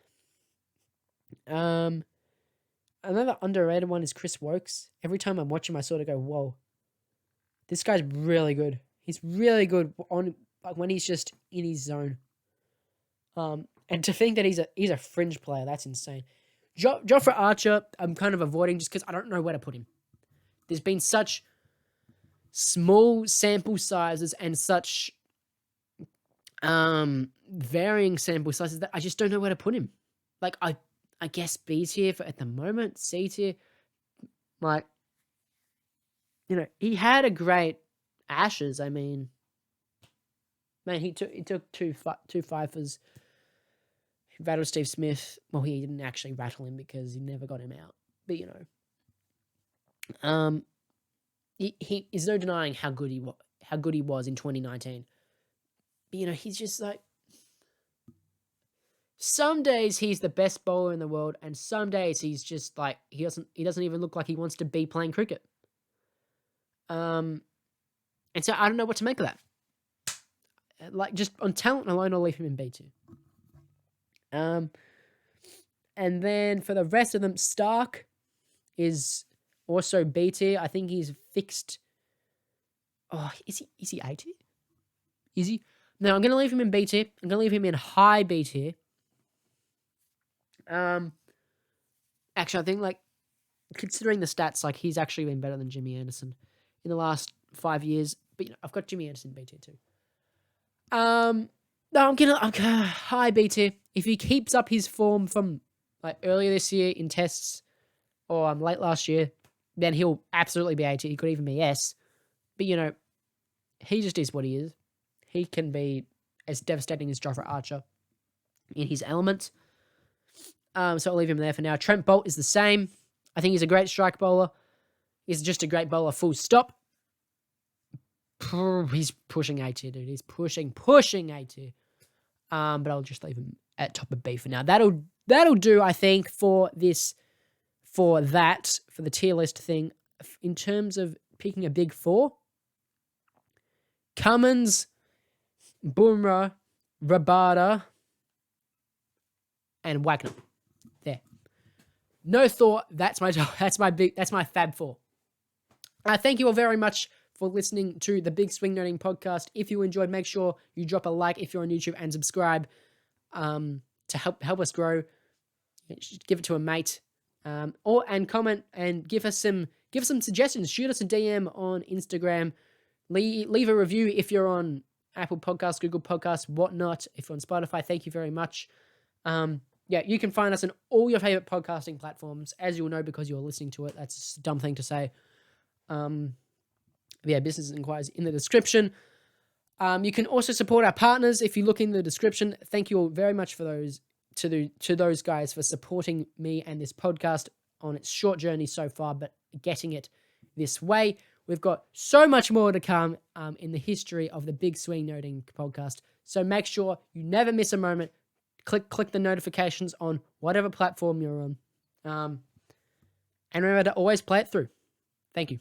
Another underrated one is Chris Wokes. Every time I watch him, I sort of go, whoa, this guy's really good. He's really good on like when he's just in his zone. And to think that he's a fringe player, that's insane. Jofra Archer, I'm kind of avoiding just because I don't know where to put him. There's been such small sample sizes and such varying sample sizes that I just don't know where to put him. Like I guess B tier for at the moment, C tier. Like, he had a great Ashes. I mean, man, he took two fifers. He rattled Steve Smith. Well, he didn't actually rattle him because he never got him out. But he is no denying how good he was in 2019. But he's just like, some days he's the best bowler in the world, and some days he's just like he doesn't even look like he wants to be playing cricket. And so I don't know what to make of that. Like, just on talent alone, I'll leave him in B2. And then for the rest of them, Stark is also B tier. I think he's fixed. Oh, is he A tier? Is he? No, I'm going to leave him in B tier. I'm going to leave him in high B tier. Actually, I think, like, considering the stats, like, he's actually been better than Jimmy Anderson in the last 5 years. But, I've got Jimmy Anderson B tier too. No, I'm gonna high B tier. If he keeps up his form from, like, earlier this year in tests or late last year, then he'll absolutely be A tier. He could even be S. But, he just is what he is. He can be as devastating as Jofra Archer in his element. So I'll leave him there for now. Trent Bolt is the same. I think he's a great strike bowler. He's just a great bowler, full stop. He's pushing A tier, dude. He's pushing A tier. But I'll just leave him at top of B for now. That'll do, I think, for the tier list thing. In terms of picking a big four, Cummins, Bumrah, Rabada, and Wagner. There. No thought. That's my Fab Four. Thank you all very much for listening to the Big Swing Nerding podcast. If you enjoyed, make sure you drop a like if you're on YouTube and subscribe to help us grow. Give it to a mate, and comment and give us some suggestions. Shoot us a DM on Instagram. Leave a review if you're on Apple Podcasts, Google Podcasts, whatnot. If you're on Spotify, thank you very much. You can find us on all your favorite podcasting platforms, as you'll know because you're listening to it. That's a dumb thing to say. Business inquiries in the description. You can also support our partners if you look in the description. Thank you all very much for those to those guys for supporting me and this podcast on its short journey so far, but getting it this way. We've got so much more to come in the history of the Big Swing Nerding podcast. So make sure you never miss a moment. Click the notifications on whatever platform you're on. And remember to always play it through. Thank you.